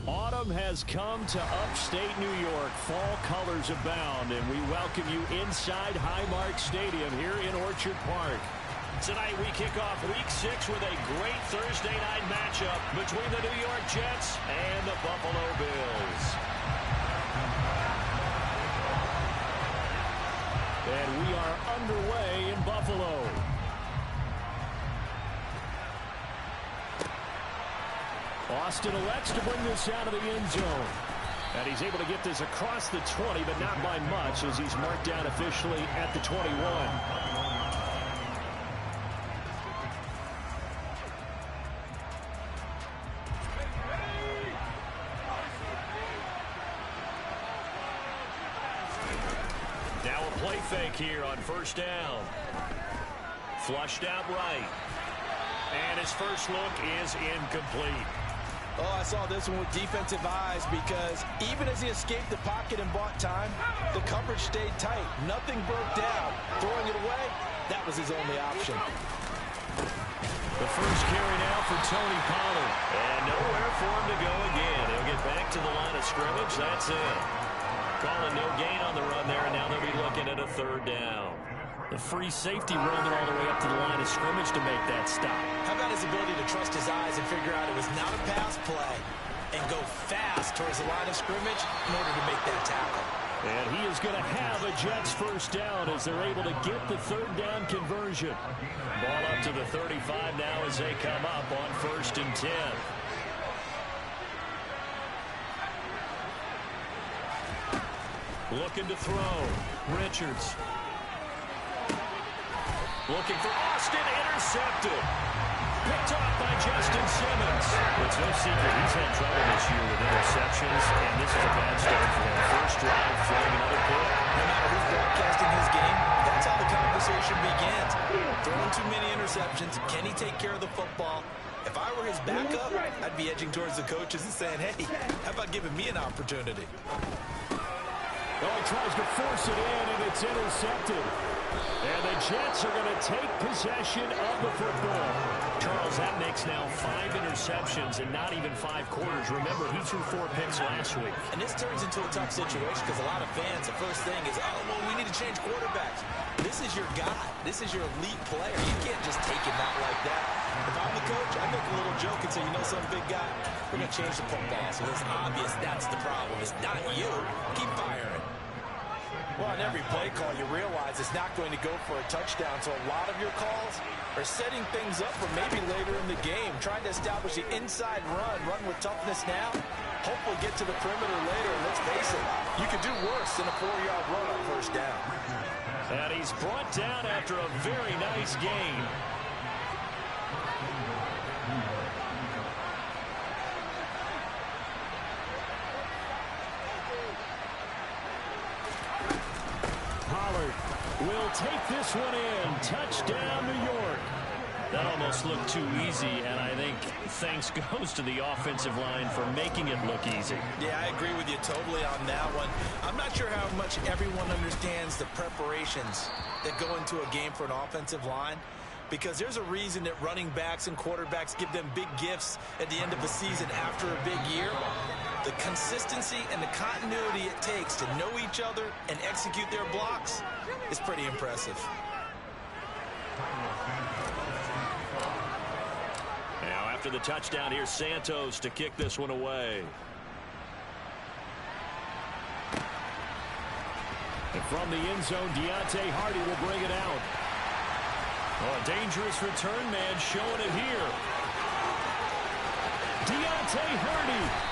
Autumn has come to upstate New York. Fall colors abound, and we welcome you inside Highmark Stadium here in Orchard Park. Tonight we kick off Week 6 with a great Thursday night matchup between the New York Jets and the Buffalo Bills. And we are underway in Buffalo. Austin elects to bring this out of the end zone. And he's able to get this across the 20, but not by much, as he's marked down officially at the 21. Now a play fake here on first down. Flushed out right. And his first look is incomplete. Oh, I saw this one with defensive eyes because even as he escaped the pocket and bought time, the coverage stayed tight. Nothing broke down. Throwing it away, that was his only option. The first carry now for Tony Pollard. And nowhere for him to go again. He'll get back to the line of scrimmage. That's it. Calling no gain on the run there, and now they'll be looking at a third down. The free safety rolled it all the way up to the line of scrimmage to make that stop. How about his ability to trust his eyes and figure out it was not a pass play and go fast towards the line of scrimmage in order to make that tackle. And he is going to have a Jets first down as they're able to get the third down conversion. Ball up to the 35 now as they come up on 1st and 10. Looking to throw. Richards. Looking for Austin, intercepted. Picked off by Justin Simmons. It's no secret he's had trouble this year with interceptions, and this is a bad start for him. First drive, throwing another pick. No matter who's broadcasting his game, that's how the conversation begins. Throwing too many interceptions. Can he take care of the football? If I were his backup, I'd be edging towards the coaches and saying, hey, how about giving me an opportunity? Oh, he tries to force it in, and it's intercepted. And the Jets are going to take possession of the football. Charles, that makes now 5 interceptions in not even 5 quarters. Remember, he threw 4 picks last week. And this turns into a tough situation because a lot of fans, the first thing is, oh, well, we need to change quarterbacks. This is your guy. This is your elite player. You can't just take him out like that. If I'm the coach, I make a little joke and say, you know some big guy, we're going to change the football. So it's obvious that's the problem. It's not you. Keep firing. Well, on every play call, you realize it's not going to go for a touchdown, so a lot of your calls are setting things up for maybe later in the game, trying to establish the inside run with toughness now, hopefully get to the perimeter later, and let's face it, you could do worse than a 4-yard run on first down. And he's brought down after a very nice gain. Will take this one in. Touchdown, New York. That almost looked too easy, and I think thanks goes to the offensive line for making it look easy. Yeah, I agree with you totally on that one. I'm not sure how much everyone understands the preparations that go into a game for an offensive line, because there's a reason that running backs and quarterbacks give them big gifts at the end of the season after a big year. The consistency and the continuity it takes to know each other and execute their blocks is pretty impressive. Now after the touchdown, here's Santos to kick this one away. And from the end zone, Deontay Hardy will bring it out. Oh, a dangerous return man showing it here. Deontay Hardy.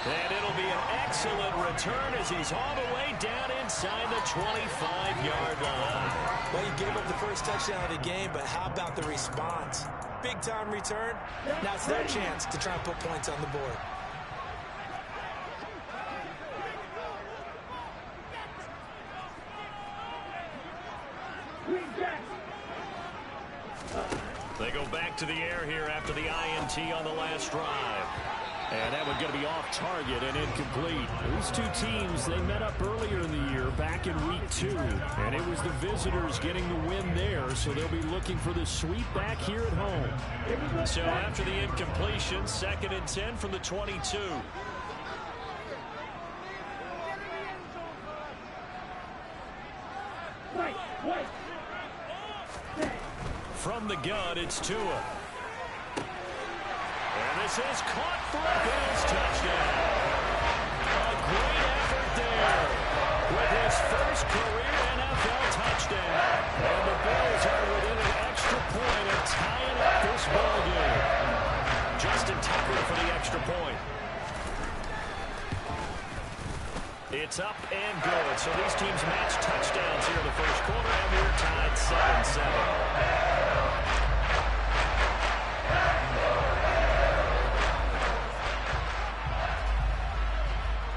And it'll be an excellent return as he's all the way down inside the 25-yard line. Well, he gave up the first touchdown of the game, but how about the response? Big-time return. Now it's their chance to try and put points on the board. They go back to the air here after the INT on the last drive. And that one going to be off target and incomplete. These two teams, they met up earlier in the year back in week 2. And it was the visitors getting the win there, so they'll be looking for the sweep back here at home. So after the incompletion, 2nd and 10 from the 22. From the gun, it's Tua. And this is caught for a Bills touchdown. A great effort there with his first career NFL touchdown. And the Bills are within an extra point of tying up this ball game. Justin Tucker for the extra point. It's up and good. So these teams match touchdowns here in the first quarter, and we're tied 7-7.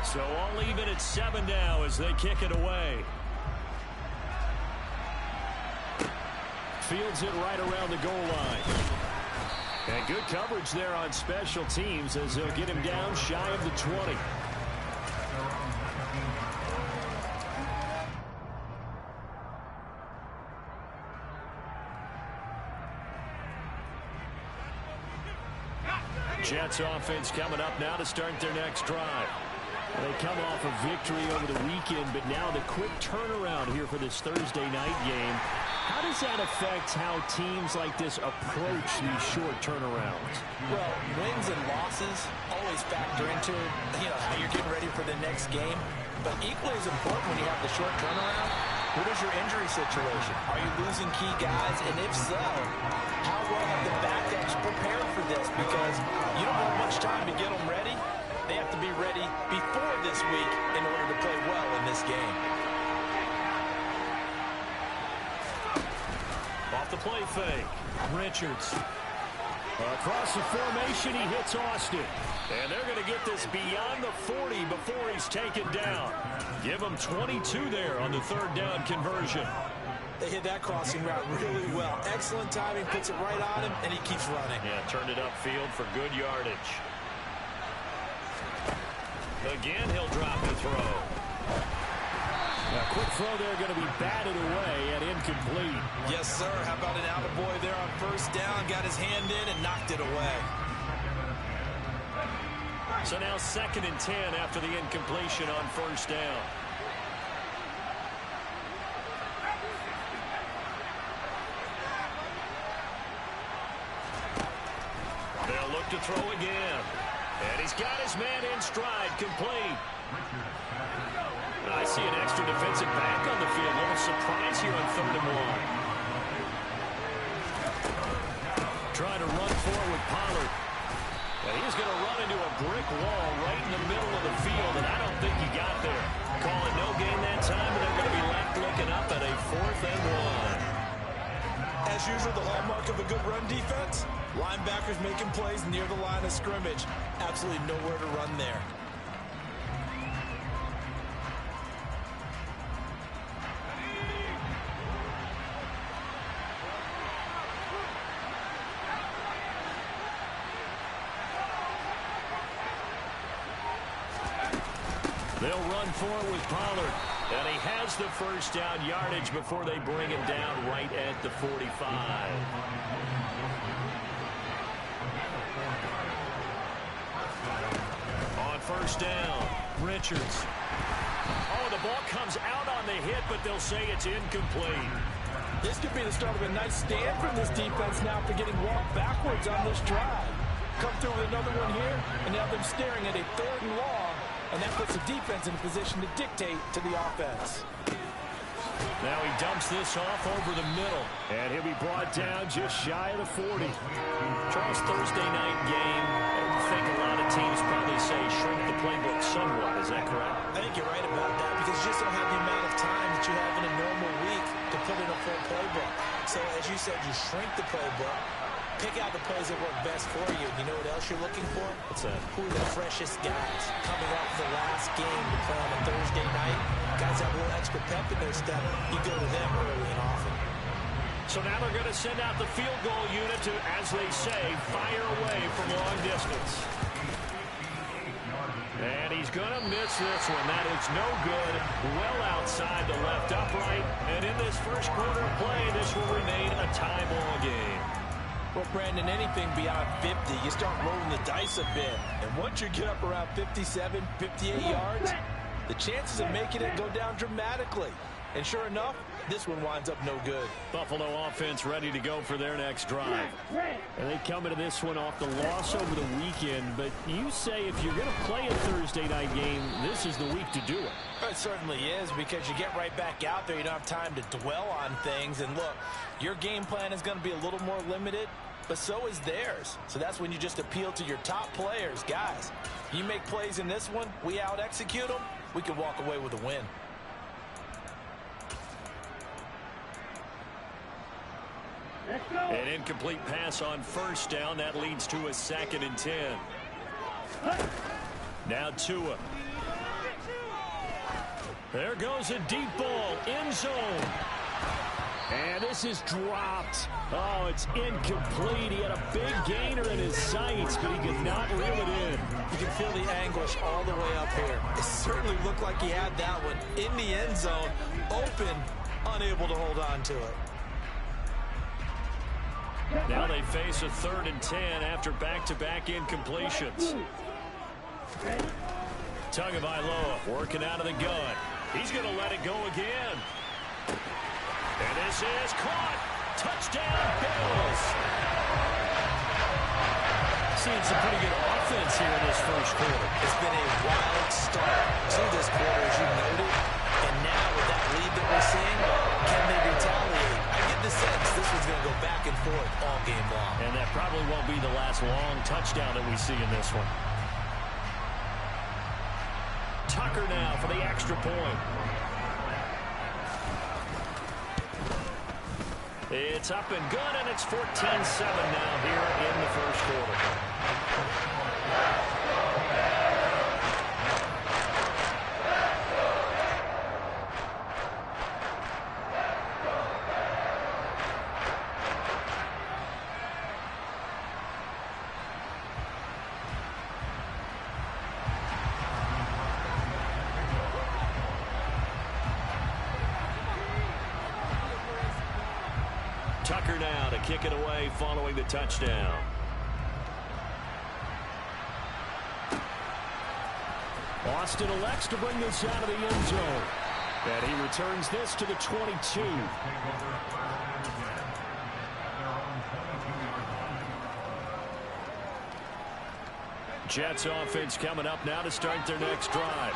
So all even at 7 now as they kick it away. Fields it right around the goal line. And good coverage there on special teams as they'll get him down shy of the 20. Jets offense coming up now to start their next drive. They come off a victory over the weekend, but now the quick turnaround here for this Thursday night game. How does that affect how teams like this approach these short turnarounds? Well, wins and losses always factor into, how you're getting ready for the next game. But equally as important when you have the short turnaround, what is your injury situation? Are you losing key guys? And if so, how well have the backups prepared for this? Because you don't have much time to get them ready. They have to be ready before this week in order to play well in this game. Off the play fake. Richards. Across the formation, he hits Austin. And they're going to get this beyond the 40 before he's taken down. Give him 22 there on the third down conversion. They hit that crossing route really well. Excellent timing, puts it right on him, and he keeps running. Yeah, turned it upfield for good yardage. Again, he'll drop the throw. A quick throw there going to be batted away and incomplete. Yes, sir. How about an attaboy there on first down? Got his hand in and knocked it away. So now 2nd and 10 after the incompletion on first down. They'll look to throw again. And he's got his man in stride, complete. I see an extra defensive back on the field. A little surprise here on 3rd and 1. Trying to run forward, Pollard. And he's going to run into a brick wall right in the middle of the field, and I don't think he got there. Calling no gain that time, and they're going to be left looking up at a 4th and 1. As usual, the hallmark of a good run defense, linebackers making plays near the line of scrimmage. Absolutely nowhere to run there. They'll run forward with Pollard. And he has the first down yardage before they bring him down right at the 45. On first down, Richards. Oh, the ball comes out on the hit, but they'll say it's incomplete. This could be the start of a nice stand from this defense now for getting walked backwards on this drive. Come through with another one here, and now them staring at a 3rd and long. And that puts the defense in a position to dictate to the offense. Now he dumps this off over the middle. And he'll be brought down just shy of the 40. Charles, Thursday night game. I think a lot of teams probably say shrink the playbook somewhat. Is that correct? I think you're right about that because you just don't have the amount of time that you have in a normal week to put in a full playbook. So as you said, you shrink the playbook. Pick out the plays that work best for you. You know what else you're looking for? What's that? Who are the freshest guys coming off the last game to play on a Thursday night? Guys have a little extra pep in their step. You go to them early and often. So now they're going to send out the field goal unit to, as they say, fire away from long distance. And he's going to miss this one. That is no good. Well outside the left upright. And in this first quarter of play, this will remain a tie ball game. Well, Brandon, anything beyond 50, you start rolling the dice a bit. And once you get up around 57, 58 yards, the chances of making it go down dramatically. And sure enough, this one winds up no good. Buffalo offense ready to go for their next drive. And they come into this one off the loss over the weekend, but you say if you're going to play a Thursday night game, this is the week to do it. It certainly is, because you get right back out there. You don't have time to dwell on things. And look, your game plan is going to be a little more limited, but so is theirs. So that's when you just appeal to your top players. Guys, you make plays in this one, we out-execute them, we can walk away with a win. An incomplete pass on first down. That leads to a 2nd and 10. Now Tua. There goes a deep ball. End zone. And this is dropped. Oh, it's incomplete. He had a big gainer in his sights, but he could not reel it in. You can feel the anguish all the way up here. It certainly looked like he had that one in the end zone, open, unable to hold on to it. Now they face a 3rd and 10 after back-to-back incompletions. Tagovailoa working out of the gun. He's going to let it go again. And this is caught. Touchdown, Bills. Seeing some pretty good offense here in this first quarter. It's been a wild start to this quarter, as you noted. And now with that lead that we're seeing, can they retaliate? I get the sense this one's going to go back and forth all game long. And that probably won't be the last long touchdown that we see in this one. Tucker now for the extra point. It's up and good, and it's 14-7 now here in the first quarter. Tucker now to kick it away following the touchdown. Austin elects to bring this out of the end zone. And he returns this to the 22. Jets offense coming up now to start their next drive.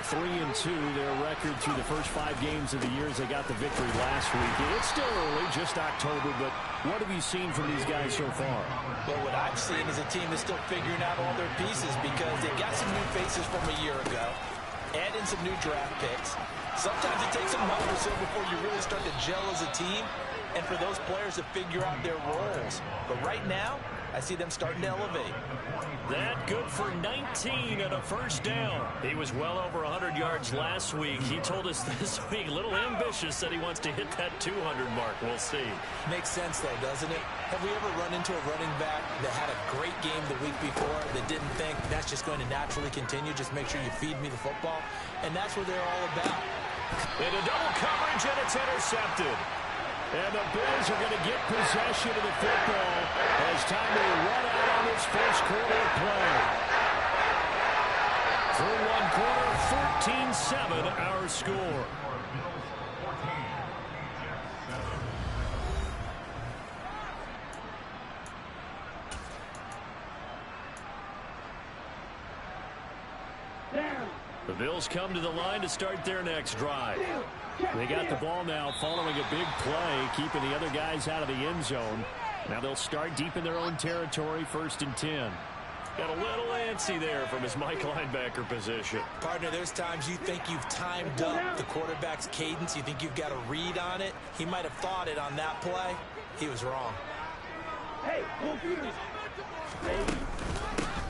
3-2, their record through the first 5 games of the year as they got the victory last week. It's still early, just October, but what have you seen from these guys so far? Well, what I've seen is a team that's still figuring out all their pieces, because they've got some new faces from a year ago, add in some new draft picks. Sometimes it takes a month or so before you really start to gel as a team, and for those players to figure out their roles. But right now, I see them starting to elevate. That good for 19 and a first down. He was well over 100 yards last week. He told us this week, a little ambitious, said he wants to hit that 200 mark. We'll see. Makes sense, though, doesn't it? Have we ever run into a running back that had a great game the week before that didn't think that's just going to naturally continue? Just make sure you feed me the football. And that's what they're all about. Into double coverage, and it's intercepted. And the Bills are going to get possession of the football as time to run out on this first quarter of play. Through one quarter, 14-7 our score. The Bills come to the line to start their next drive. They got the ball now following a big play, keeping the other guys out of the end zone. Now they'll start deep in their own territory, 1st and 10. Got a little antsy there from his Mike linebacker position. Partner, there's times you think you've timed up the quarterback's cadence. You think you've got a read on it. He might have thought it on that play. He was wrong. Hey,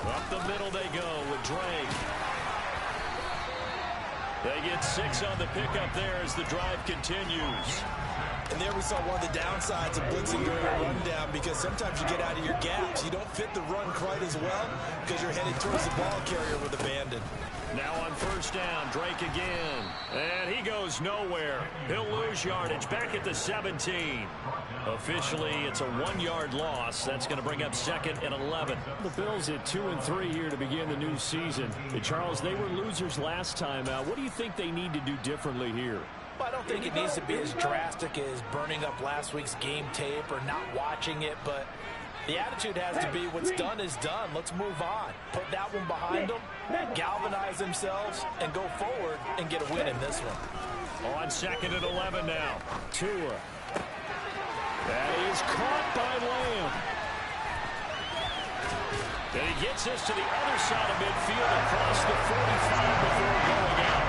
up the middle they go with Drake. They get 6 on the pickup there as the drive continues. And there we saw one of the downsides of blitzing during a rundown, because sometimes you get out of your gaps. You don't fit the run quite as well because you're headed towards the ball carrier with abandon. Now on first down, Drake again. And he goes nowhere. He'll lose yardage back at the 17. Officially, it's a 1-yard loss. That's going to bring up 2nd and 11. The Bills at 2-3 here to begin the new season. Hey, Charles, they were losers last time out. What do you think they need to do differently here? Well, I don't think it needs to be as drastic as burning up last week's game tape or not watching it, but the attitude has to be what's done is done. Let's move on. Put that one behind them, galvanize themselves, and go forward and get a win in this one. On 2nd and 11 now. Tua. That is caught by Lamb. And he gets this to the other side of midfield across the 45 before going out.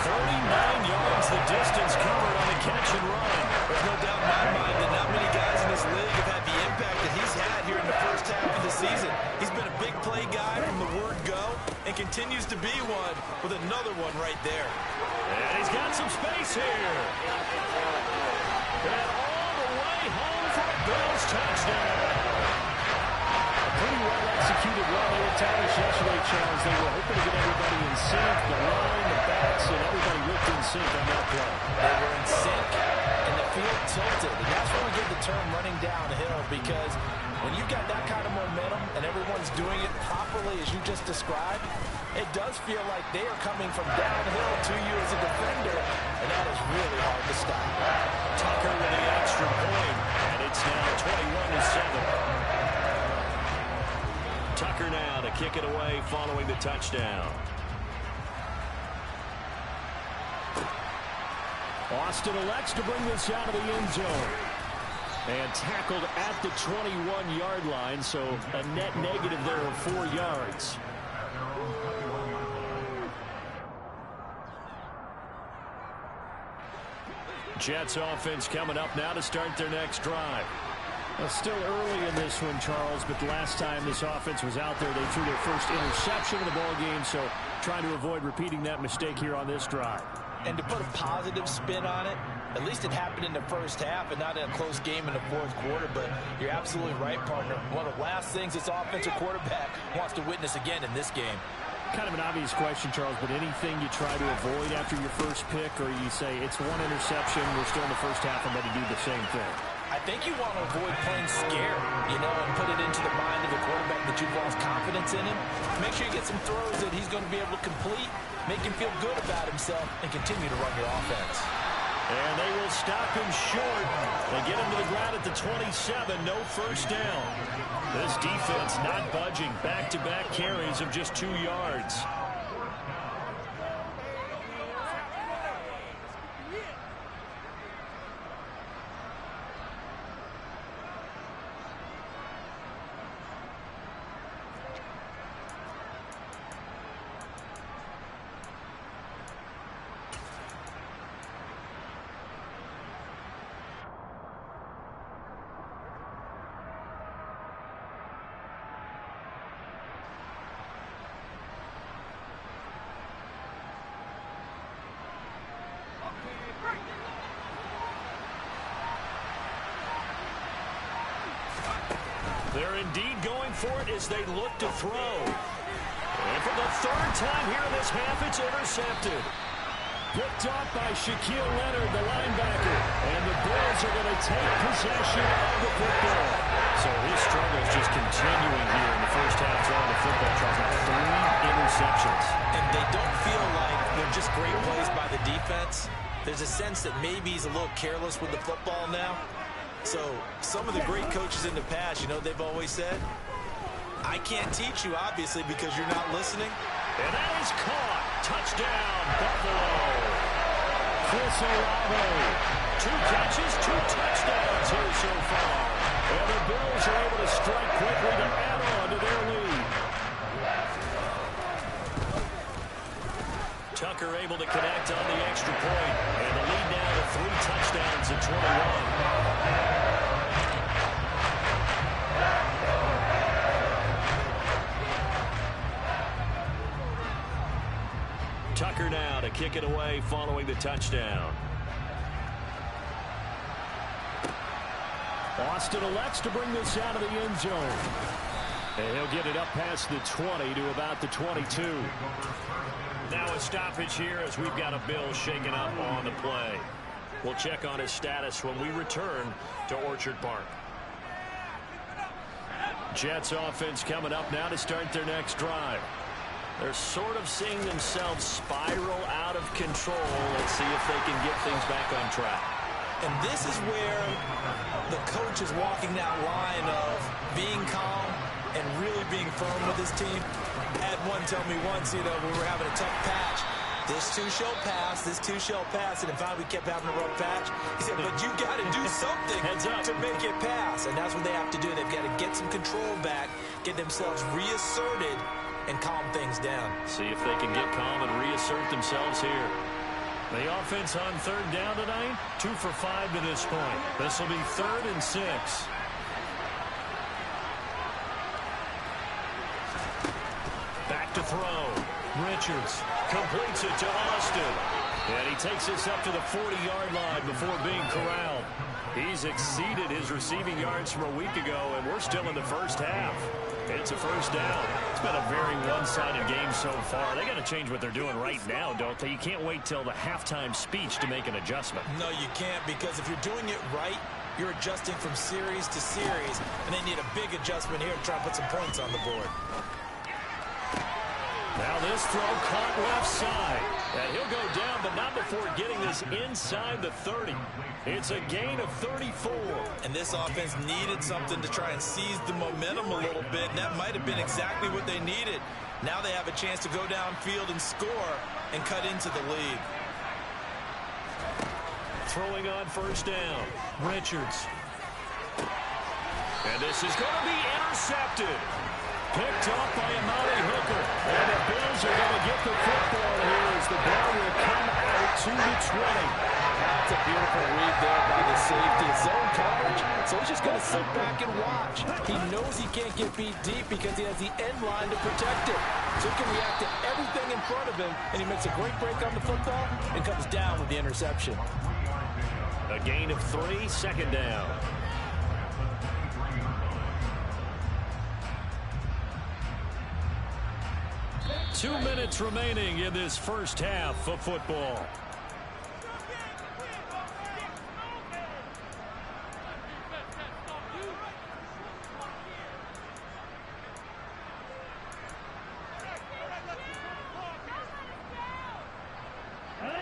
39 yards the distance covered on the catch and run. There's no doubt in my mind that not many guys in this league have had the impact that he's had here in the first half of the season. He's been a big play guy from the word go and continues to be one with another one right there. And he's got some space here. And all the way home for a Bills touchdown. Pretty well executed run there at Thomas yesterday, Charles. They were hoping to get everybody in sync, the line, the backs, and everybody looked in sync on that play. They were in sync, and the field tilted. And that's when we get the term running downhill, because when you've got that kind of momentum and everyone's doing it properly as you just described, it does feel like they are coming from downhill to you as a defender, and that is really hard to stop. Tucker with the extra point, and it's now 21-7. Tucker now to kick it away following the touchdown. Austin elects to bring this out of the end zone. And tackled at the 21-yard line, so a net negative there of 4 yards. Jets offense coming up now to start their next drive. Well, still early in this one, Charles, but the last time this offense was out there, they threw their first interception of the ball game, so trying to avoid repeating that mistake here on this drive. And to put a positive spin on it, at least it happened in the first half and not in a close game in the fourth quarter, but you're absolutely right, partner. One of the last things this offensive quarterback wants to witness again in this game. Kind of an obvious question, Charles, but anything you try to avoid after your first pick, or you say it's one interception, we're still in the first half, and then you do the same thing? I think you want to avoid playing scared, and put it into the mind of the quarterback that you've lost confidence in him. Make sure you get some throws that he's going to be able to complete, make him feel good about himself, and continue to run your offense. And they will stop him short. They get him to the ground at the 27, no first down. This defense not budging. Back-to-back carries of just 2 yards. They're indeed going for it as they look to throw. And for the third time here in this half, it's intercepted. Picked off by Shaquille Leonard, the linebacker. And the Bills are going to take possession of the football. So his struggle is just continuing here in the first half throwing the football. Charles, 3 interceptions. And they don't feel like they're just great plays by the defense. There's a sense that maybe he's a little careless with the football now. So some of the great coaches in the past, they've always said, I can't teach you, obviously, because you're not listening. And that is caught. Touchdown, Buffalo. Chris Olave. 2 catches, 2 touchdowns here so far. And the Bills are able to strike quickly to add on to their lead. Tucker able to connect on the extra point. And the lead now to 3 touchdowns at 21. Tucker now to kick it away following the touchdown. Austin elects to bring this out of the end zone. And he'll get it up past the 20 to about the 22. Now a stoppage here as we've got a Bill shaken up on the play. We'll check on his status when we return to Orchard Park. Jets offense coming up now to start their next drive. They're sort of seeing themselves spiral out of control. Let's see if they can get things back on track. And this is where the coach is walking that line of being calm and really being firm with his team. I had one tell me once, you know, when we were having a tough patch, this too shall pass, this too shall pass, and in fact we kept having a rough patch. He said, but you got to do something to make it pass, and that's what they have to do. They've got to get some control back, get themselves reasserted, and calm things down. See if they can get calm and reassert themselves here. The offense on third down tonight, 2 for 5 to this point. This will be 3rd and 6. Back to throw. Richards completes it to Austin. And he takes this up to the 40-yard line before being corralled. He's exceeded his receiving yards from a week ago, and we're still in the first half. It's a first down. It's been a very one-sided game so far. They got to change what they're doing right now, don't they? You can't wait till the halftime speech to make an adjustment. No, you can't, because if you're doing it right, you're adjusting from series to series, and they need a big adjustment here to try and put some points on the board. Now this throw caught left side. And he'll go down, but not before getting this inside the 30. It's a gain of 34. And this offense needed something to try and seize the momentum a little bit, and that might have been exactly what they needed. Now they have a chance to go downfield and score and cut into the lead. Throwing on first down, Richards. And this is going to be intercepted. Picked off by Amari Hooker. And the Bills are going to get the football here as the ball will come out to the 20. That's a beautiful read there by the safety. Zone coverage, so he's just going to sit back and watch. He knows he can't get beat deep because he has the end line to protect it. So he can react to everything in front of him, and he makes a great break on the football and comes down with the interception. A gain of 3, 2nd down. Two minutes remaining in this first half of football.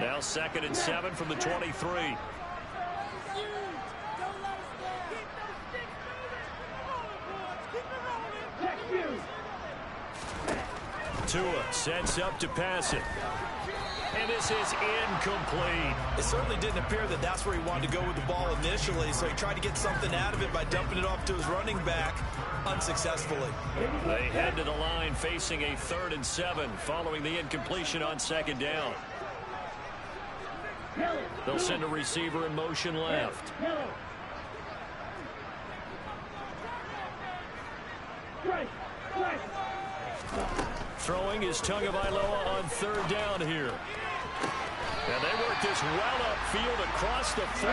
Now 2nd and 7 from the 23. Tua sets up to pass it. And this is incomplete. It certainly didn't appear that that's where he wanted to go with the ball initially, so he tried to get something out of it by dumping it off to his running back unsuccessfully. They head to the line facing a 3rd and 7 following the incompletion on 2nd down. They'll send a receiver in motion left. Throwing is Tagovailoa on 3rd down here. And they work this well upfield across the 45.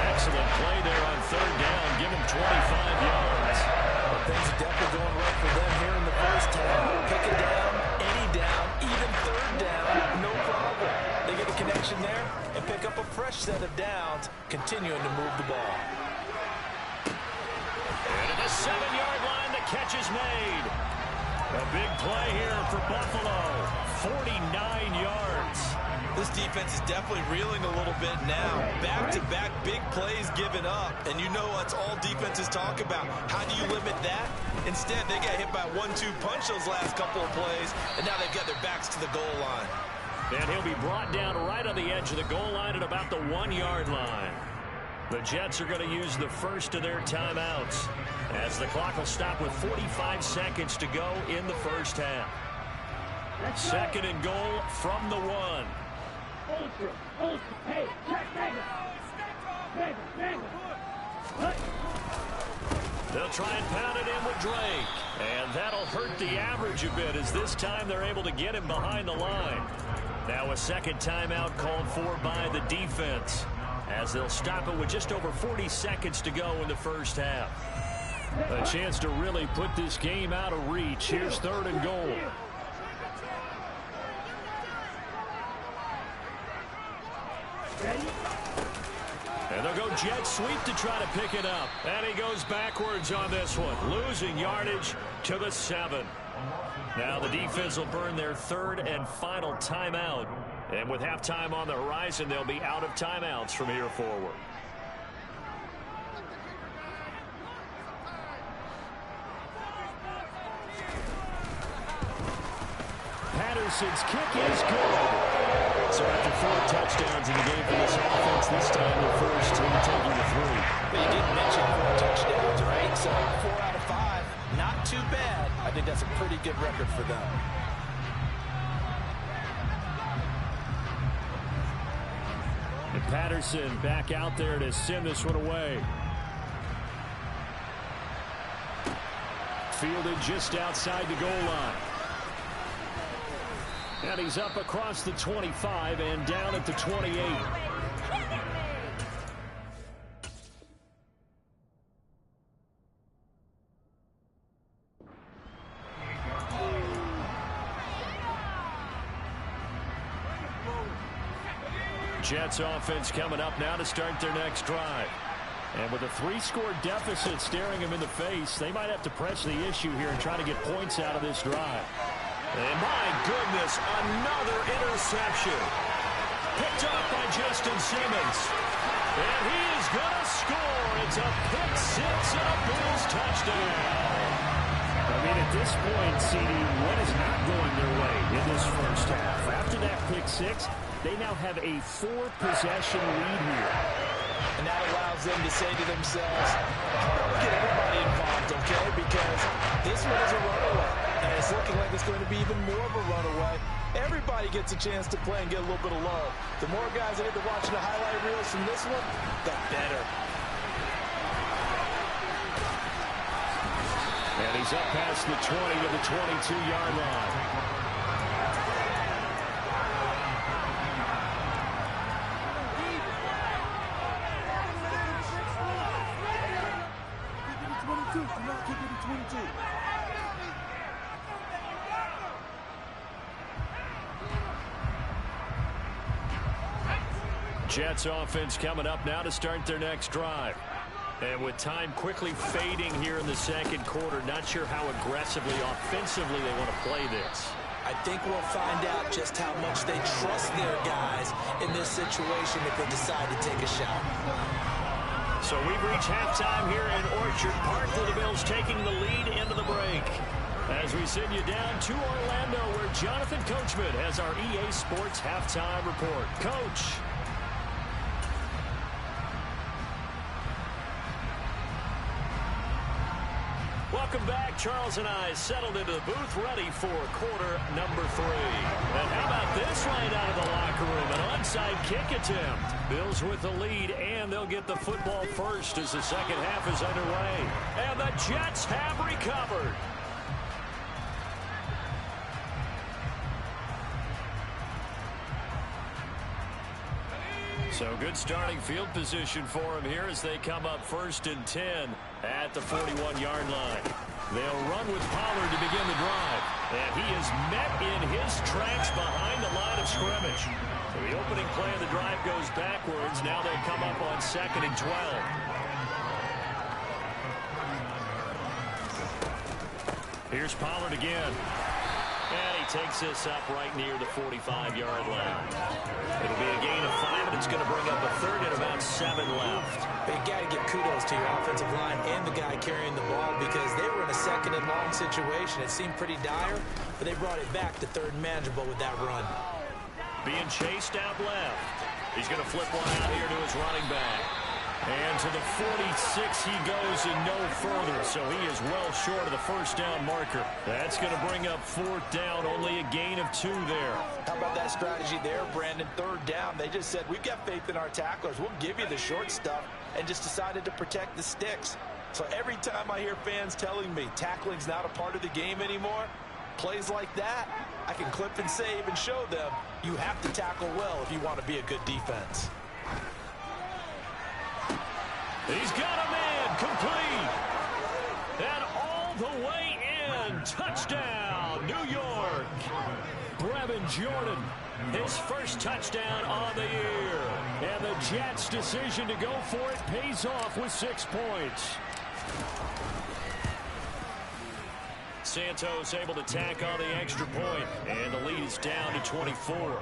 Excellent play there on 3rd down. Give him 25 yards. Well, things are definitely going right for them here in the first half. Pick it down, any down, even 3rd down, no problem. They get a connection there and pick up a fresh set of downs, continuing to move the ball. And at the 7-yard line, the catch is made. A big play here for Buffalo. 49 yards. This defense is definitely reeling a little bit now. Back-to-back big plays given up. And you know that's all defenses talk about. How do you limit that? Instead, they got hit by a 1-2 punch those last couple of plays, and now they've got their backs to the goal line. And he'll be brought down right on the edge of the goal line at about the 1-yard line. The Jets are going to use the first of their timeouts as the clock will stop with 45 seconds to go in the first half. 2nd and goal from the 1. They'll try and pound it in with Drake. And that'll hurt the average a bit as this time they're able to get him behind the line. Now a 2nd timeout called for by the defense, as they'll stop it with just over 40 seconds to go in the first half. A chance to really put this game out of reach. Here's 3rd and goal. And they'll go jet sweep to try to pick it up. And he goes backwards on this one, losing yardage to the 7. Now the defense will burn their third and final timeout. And with halftime on the horizon, they'll be out of timeouts from here forward. Patterson's kick is good. So after 4 touchdowns in the game for this offense, this time the first team taking the 3. But you didn't mention 4 touchdowns, right? So 4 out of 5, not too bad. I think that's a pretty good record for them. And Patterson back out there to send this one away. Fielded just outside the goal line. And he's up across the 25 and down at the 28. Jets offense coming up now to start their next drive. And with a 3-score deficit staring them in the face, they might have to press the issue here and try to get points out of this drive. And my goodness, another interception. Picked up by Justin Simmons. And he is going to score. It's a pick 6 and a Bills touchdown. I mean, at this point, CD, what is not going their way in this first half? After that pick 6, they now have a 4-possession lead here. And that allows them to say to themselves, get everybody involved, okay? Because this one is a runaway. And it's looking like it's going to be even more of a runaway. Everybody gets a chance to play and get a little bit of love. The more guys that end up watching the highlight reels from this one, the better. And he's up past the 20 to the 22-yard line. Jets offense coming up now to start their next drive. And with time quickly fading here in the second quarter, not sure how aggressively, offensively they want to play this. I think we'll find out just how much they trust their guys in this situation if they decide to take a shot. So we've reached halftime here in Orchard Park. The Bills taking the lead into the break. As we send you down to Orlando, where Jonathan Coachman has our EA Sports halftime report. Coach. Welcome back. Charles and I settled into the booth ready for quarter number 3. And how about this right out of the locker room? An onside kick attempt. Bills with the lead, and they'll get the football first as the second half is underway. And the Jets have recovered. So good starting field position for him here as they come up 1st and 10 at the 41-yard line. They'll run with Pollard to begin the drive. And he is met in his tracks behind the line of scrimmage. So the opening play of the drive goes backwards. Now they'll come up on 2nd and 12. Here's Pollard again. And he takes this up right near the 45-yard line. It'll be a gain of 5, and it's going to bring up a third and about 7 left. But you got to give kudos to your offensive line and the guy carrying the ball because they were in a 2nd and long situation. It seemed pretty dire, but they brought it back to 3rd and manageable with that run. Being chased out left. He's going to flip one out here to his running back. And to the 46 he goes and no further, so he is well short of the first down marker. That's going to bring up 4th down, only a gain of 2 there. How about that strategy there, Brandon? 3rd down, they just said, we've got faith in our tacklers. We'll give you the short stuff, and just decided to protect the sticks. So every time I hear fans telling me tackling's not a part of the game anymore, plays like that, I can clip and save and show them you have to tackle well if you want to be a good defense. He's got a man complete. And all the way in. Touchdown, New York. Brevin Jordan, his first touchdown on the year. And the Jets' decision to go for it pays off with 6 points. Santos able to tack on the extra point, and the lead is down to 24.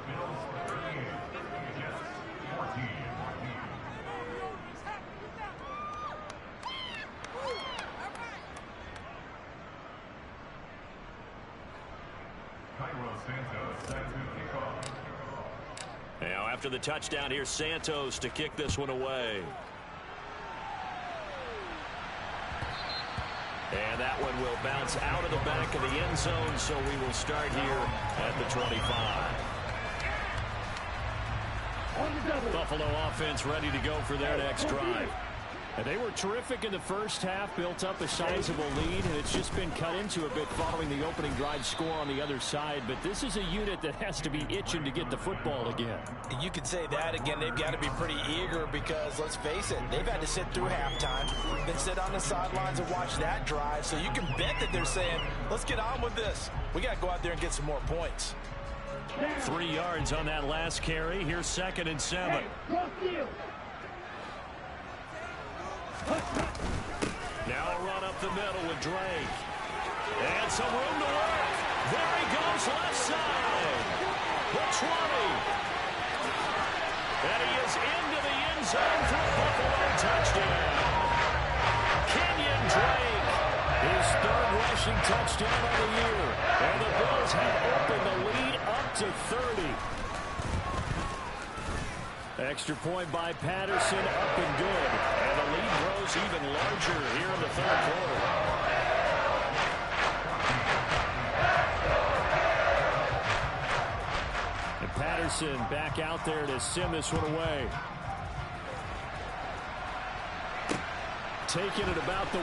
Now after the touchdown, here's Santos to kick this one away. And that one will bounce out of the back of the end zone, so we will start here at the 25. Buffalo offense ready to go for their next drive. And they were terrific in the first half, built up a sizable lead, and it's just been cut into a bit following the opening drive score on the other side. But this is a unit that has to be itching to get the football again. You could say that again. They've got to be pretty eager because, let's face it, they've had to sit through halftime, then sit on the sidelines and watch that drive. So you can bet that they're saying, let's get on with this. We got to go out there and get some more points. 3 yards on that last carry. Here's 2nd and 7. Now a run up the middle with Drake. And some room to work. There he goes, left side. The 20. And he is into the end zone for a Buffalo touchdown. Kenyon Drake, his 3rd rushing touchdown of the year. And the Bills have opened the lead up to 30. Extra point by Patterson, up and good. And the lead grows even larger here in the 3rd quarter. And Patterson back out there to send this one away. Taking it about the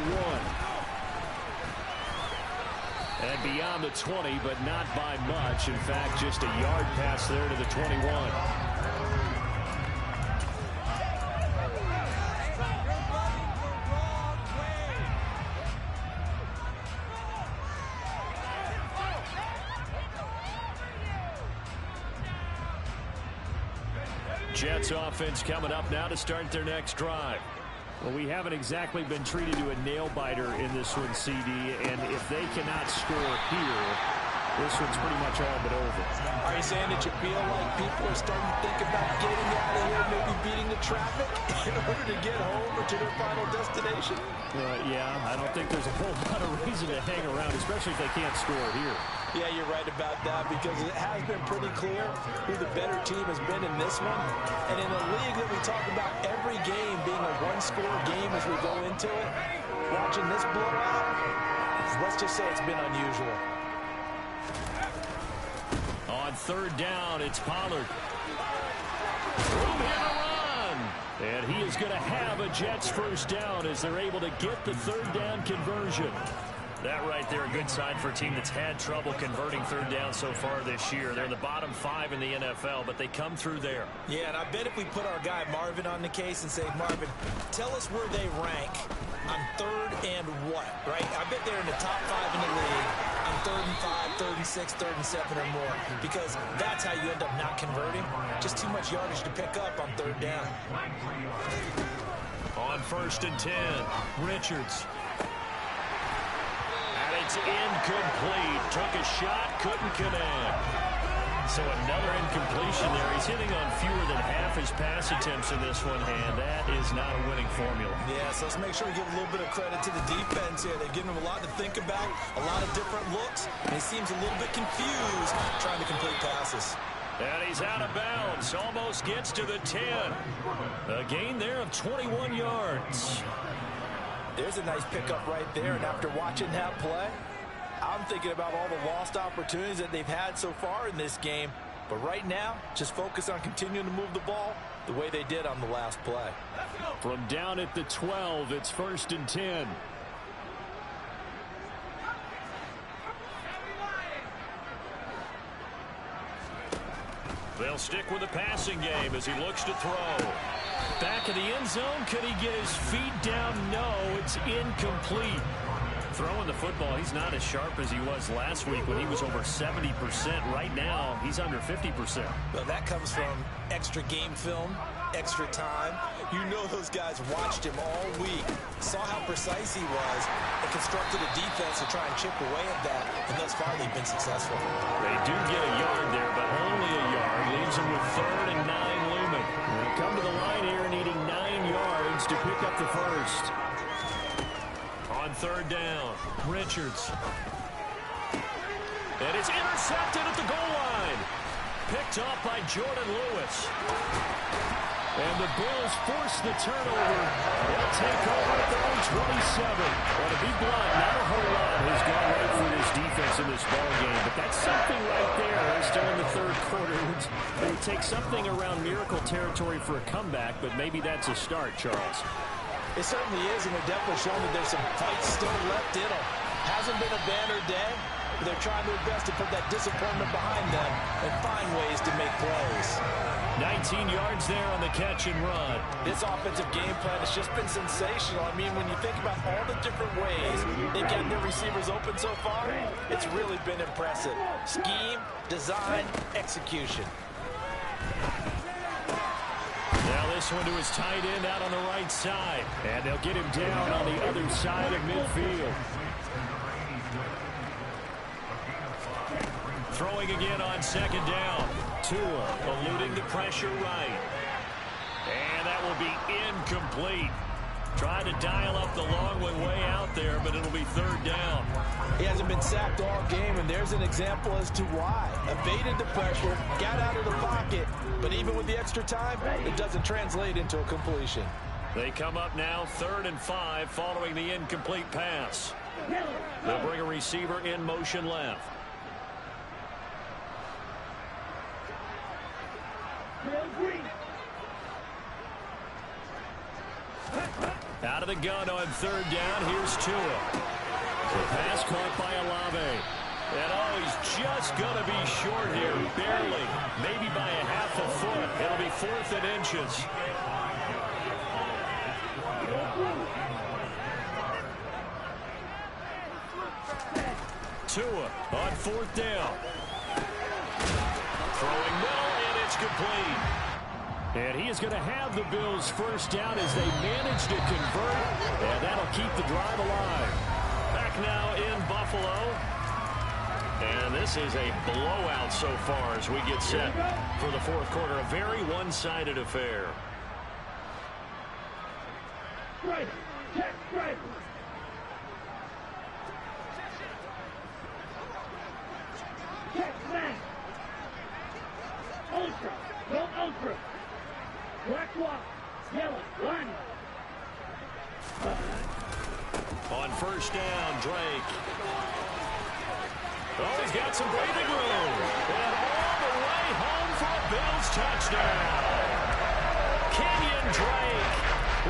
1. And beyond the 20, but not by much. In fact, just a yard pass there to the 21. Jets offense coming up now to start their next drive. Well, we haven't exactly been treated to a nail-biter in this one, CD, and if they cannot score here, this one's pretty much all but over. Are you saying that you feel like people are starting to think about getting out of here, maybe beating the traffic in order to get home or to their final destination? Yeah, I don't think there's a whole lot of reason to hang around, especially if they can't score here. Yeah, you're right about that because it has been pretty clear who the better team has been in this one. And in a league that we talk about every game being a one-score game as we go into it, watching this blowout, let's just say it's been unusual. On 3rd down, it's Pollard. Room here to run. And he is going to have a Jets 1st down as they're able to get the 3rd down conversion. That right there, a good sign for a team that's had trouble converting 3rd down so far this year. They're in the bottom 5 in the NFL, but they come through there. Yeah, and I bet if we put our guy Marvin on the case and say, Marvin, tell us where they rank on 3rd and what, right? I bet they're in the top 5 in the league on 3rd and 5, 3rd and 6, 3rd and 7 or more, because that's how you end up not converting. Just too much yardage to pick up on 3rd down. On 1st and 10, Richards. It's incomplete. Took a shot, couldn't connect. So another incompletion there. He's hitting on fewer than half his pass attempts in this one, and that is not a winning formula. Yeah, so let's make sure we give a little bit of credit to the defense here. They've given him a lot to think about, a lot of different looks, and he seems a little bit confused trying to complete passes. And he's out of bounds. Almost gets to the 10. A gain there of 21 yards. There's a nice pickup right there, and after watching that play, I'm thinking about all the lost opportunities that they've had so far in this game. But right now, just focus on continuing to move the ball the way they did on the last play. From down at the 12, it's 1st and 10. They'll stick with the passing game as he looks to throw. Back of the end zone. Could he get his feet down? No, it's incomplete. Throwing the football, he's not as sharp as he was last week when he was over 70%. Right now, he's under 50%. Well, that comes from extra game film, extra time. You know those guys watched him all week, saw how precise he was, and constructed a defense to try and chip away at that, and thus far they've been successful. They do get a yard there, but only a yard. Leaves them with 3rd and 9 looming. They'll come to the line here needing 9 yards to pick up the first. On 3rd down, Richards. And it's intercepted at the goal line. Picked up by Jordan Lewis. And the Bills force the turnover. They'll take over at their own 27. Well, to be blunt, not a whole lot has gone right for this defense in this ball game, but that's something right there. Still in the 3rd quarter. It would take something around miracle territory for a comeback, but maybe that's a start, Charles. It certainly is, and they're definitely showing that there's some fight still left in them. Hasn't been a banner day, but they're trying their best to put that disappointment behind them and find ways to make plays. 19 yards there on the catch and run. This offensive game plan has just been sensational. I mean, when you think about all the different ways they've gotten their receivers open so far, it's really been impressive. Scheme, design, execution. Now this one to his tight end out on the right side. And they'll get him down on the other side of midfield. Throwing again on 2nd down. Tua eluding the pressure right. And that will be incomplete. Trying to dial up the long one way out there, but it'll be 3rd down. He hasn't been sacked all game, and there's an example as to why. Evaded the pressure, got out of the pocket, but even with the extra time, it doesn't translate into a completion. They come up now 3rd and 5 following the incomplete pass. They'll bring a receiver in motion left. Out of the gun on 3rd down. Here's Tua. The pass caught by Olave. And oh, he's just going to be short here. Barely. Maybe by a half a foot. It'll be 4th and inches. Tua on 4th down. Throwing middle, and it's complete. And he is going to have the Bills first down as they manage to convert. And that'll keep the drive alive. Back now in Buffalo. And this is a blowout so far as we get set for the 4th quarter. A very one-sided affair. Right. Check, right. Check, smash. Ultra. Go ultra. Black walk. Yellow. Line. On 1st down, Drake. Oh, he's got some breathing room. And all the way home for a Bills touchdown. Kenyon Drake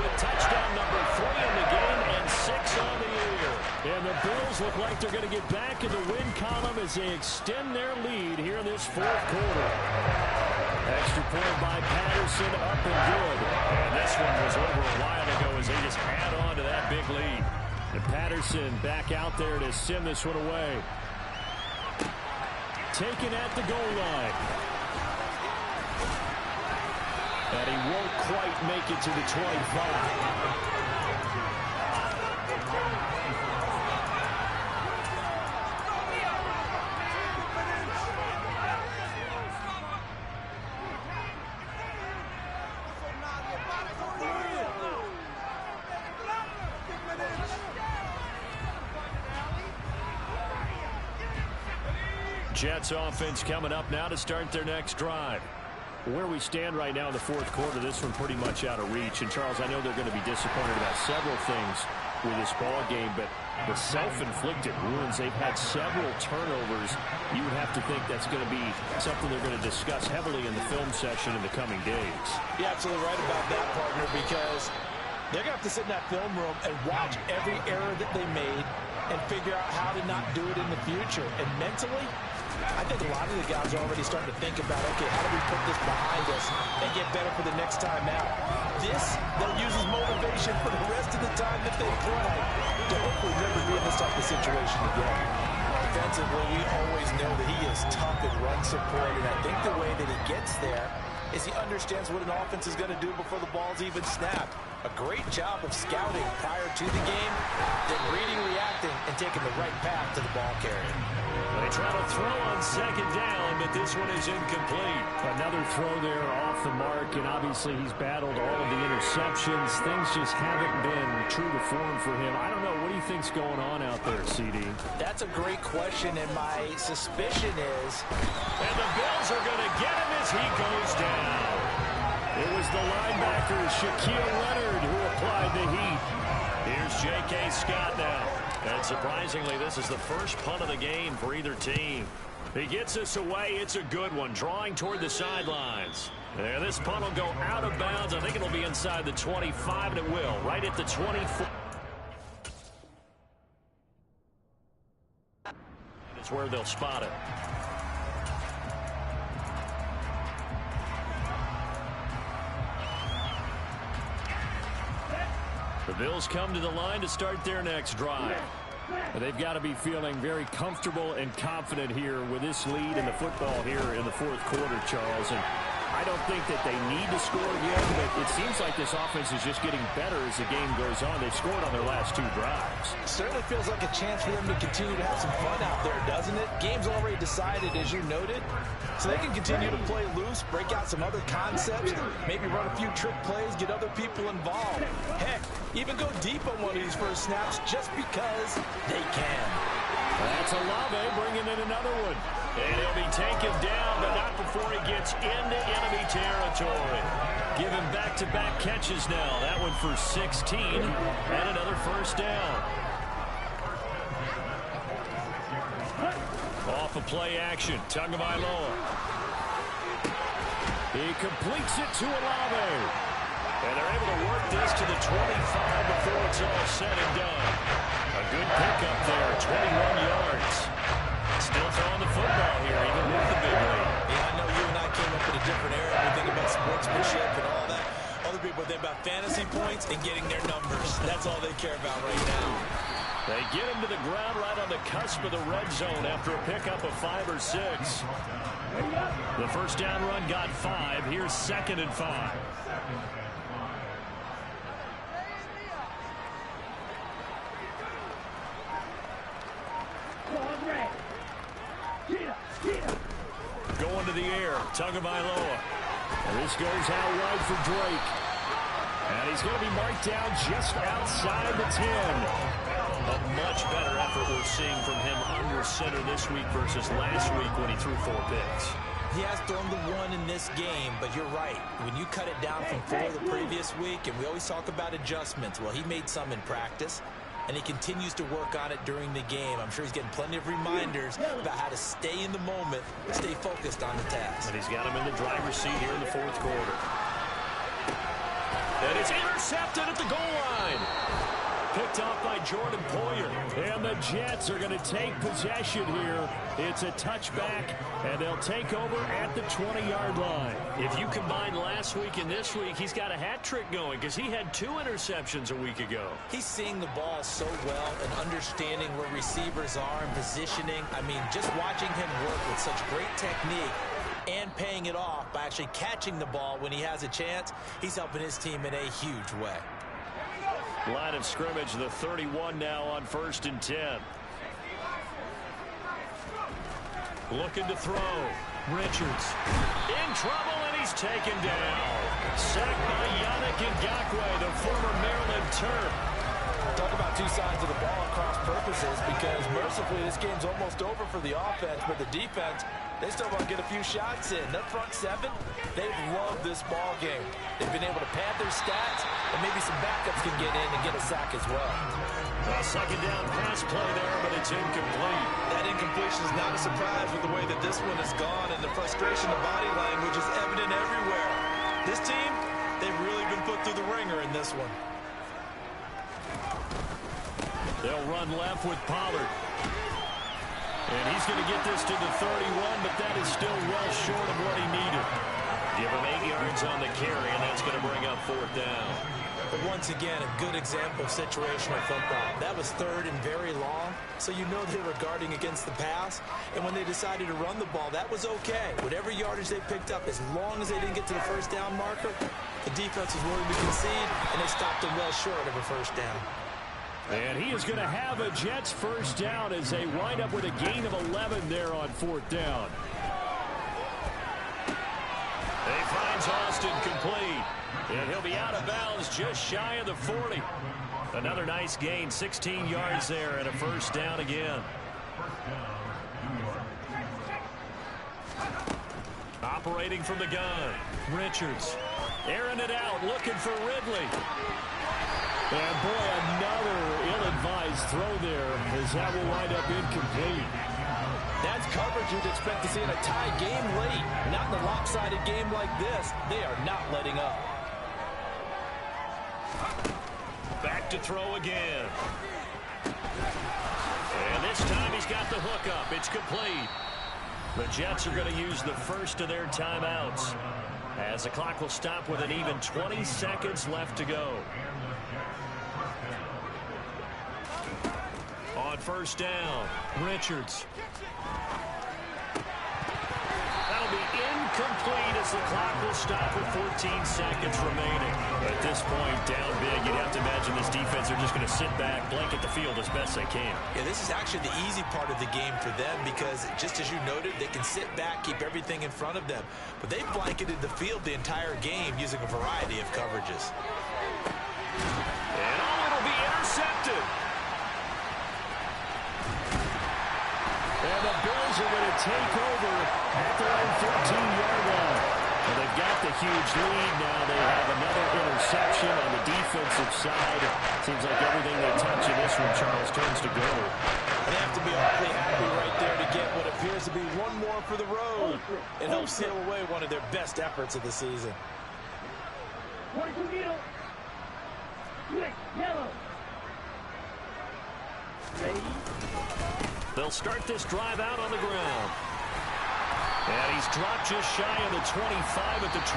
with touchdown number 3 in the game and 6 on the year. And the Bills look like they're going to get back in the win column as they extend their lead here in this 4th quarter. Extra point by Patterson, up and good. And this one was over a while ago as they just add on to that big lead. And Patterson back out there to send this one away. Taken at the goal line. And he won't quite make it to the 25. Jets offense coming up now to start their next drive. Where we stand right now in the 4th quarter, this one pretty much out of reach. And, Charles, I know they're going to be disappointed about several things with this ball game, but the self-inflicted wounds, they've had several turnovers. You would have to think that's going to be something they're going to discuss heavily in the film session in the coming days. You're absolutely right about that, partner, because they're going to have to sit in that film room and watch every error that they made and figure out how to not do it in the future. And mentally, I think a lot of the guys are already starting to think about, okay, how do we put this behind us and get better for the next time out? This, they'll use as motivation for the rest of the time that they play to hopefully never be in this type of situation again. Defensively, we always know that he is tough in run support, and I think the way that he gets there is he understands what an offense is going to do before the ball's even snapped. A great job of scouting prior to the game, then reading, reacting, and taking the right path to the ball carrier. They try to throw on second down, but this one is incomplete. Another throw there off the mark, and obviously he's battled all of the interceptions. Things just haven't been true to form for him. I don't know. What do you think's going on out there, CD? That's a great question, and my suspicion is... And the Bills are going to get him as he goes down. It was the linebacker, Shaquille Leonard, who applied the heat. Here's J.K. Scott now. And surprisingly, this is the first punt of the game for either team. He gets us away. It's a good one, drawing toward the sidelines. And this punt will go out of bounds. I think it'll be inside the 25, and it will, right at the 24. It's where they'll spot it. The Bills come to the line to start their next drive. They've got to be feeling very comfortable and confident here with this lead in the football here in the fourth quarter, Charles. And I don't think that they need to score yet, but it seems like this offense is just getting better as the game goes on. They've scored on their last two drives. Certainly feels like a chance for them to continue to have some fun out there, doesn't it? Game's already decided, as you noted. So they can continue to play loose, break out some other concepts, maybe run a few trick plays, get other people involved. Heck, even go deep on one of these first snaps just because they can. That's Olave bringing in another one. And he'll be taken down, but not before he gets into enemy territory. Give him back-to-back catches now. That one for 16 and another first down. Off of play action, Tagovailoa. He completes it to Olave. And they're able to work this to the 25 before it's all said and done. A good pickup there, 21 yards. Still throwing the football here, even with the big lead. Yeah, I know you and I came up in a different era. We think about sportsmanship and all that. Other people think about fantasy points and getting their numbers. That's all they care about right now. They get him to the ground right on the cusp of the red zone after a pickup of 5 or 6. The first down run got 5. Here's 2nd and 5. Going to the air, Tagovailoa. This goes out wide for Drake. And he's going to be marked down just outside the 10. A much better effort we're seeing from him under center this week versus last week when he threw 4 picks. He has thrown the 1 in this game, but you're right. When you cut it down from 4 the previous week, and we always talk about adjustments, well, he made some in practice, and he continues to work on it during the game. I'm sure he's getting plenty of reminders about how to stay in the moment, stay focused on the task. And he's got him in the driver's seat here in the fourth quarter. And it's intercepted at the goal line. Picked off by Jordan Poyer. And the Jets are going to take possession here. It's a touchback, and they'll take over at the 20-yard line. If you combine last week and this week, he's got a hat trick going because he had 2 interceptions a week ago. He's seeing the ball so well and understanding where receivers are and positioning. I mean, just watching him work with such great technique and paying it off by actually catching the ball when he has a chance, he's helping his team in a huge way. Line of scrimmage, the 31 now on 1st and 10. Looking to throw. Richards in trouble, and he's taken down. Sacked by Yannick Ngakoue, the former Maryland Terp. Talk about 2 sides of the ball at cross purposes, because mercifully this game's almost over for the offense, but the defense, they still want to get a few shots in. Their front 7, they've loved this ball game. They've been able to pad their stats, and maybe some backups can get in and get a sack as well. A second down pass play there, but it's incomplete. That incompletion is not a surprise with the way that this one has gone, and the frustration of body language is evident everywhere. This team, they've really been put through the ringer in this one. They'll run left with Pollard. And he's going to get this to the 31, but that is still well short of what he needed. Give him 8 yards on the carry, and that's going to bring up 4th down. But once again, a good example of situational football. That was third and very long, so you know they were guarding against the pass. And when they decided to run the ball, that was okay. Whatever yardage they picked up, as long as they didn't get to the first down marker, the defense was willing to concede, and they stopped them well short of a first down. And he is going to have a Jets first down as they wind up with a gain of 11 there on fourth down. He finds Austin complete. And he'll be out of bounds just shy of the 40. Another nice gain, 16 yards there and a first down again. Operating from the gun, Richards. Airing it out, looking for Ridley. And boy, another ill-advised throw there as that will wind up incomplete. That's coverage you'd expect to see in a tie game late. Not in a lopsided game like this. They are not letting up. Back to throw again. And this time he's got the hook up. It's complete. The Jets are going to use the first of their timeouts as the clock will stop with an even 20 seconds left to go. On first down, Richards. That'll be incomplete as the clock will stop with 14 seconds remaining. At this point, down big, you'd have to imagine this defense are just going to sit back, blanket the field as best they can. Yeah, this is actually the easy part of the game for them because, just as you noted, they can sit back, keep everything in front of them. But they blanketed the field the entire game using a variety of coverages. And it'll be intercepted. And the Bills are going to take over at their own 14-yard line. Well, they've got the huge lead now. They have another interception on the defensive side. Seems like everything they touch in this one, Charles, turns to gold. They have to be awfully happy right there to get what appears to be one more for the road and help seal away one of their best efforts of the season. Yellow. Ready? They'll start this drive out on the ground. And he's dropped just shy of the 25 at the 24.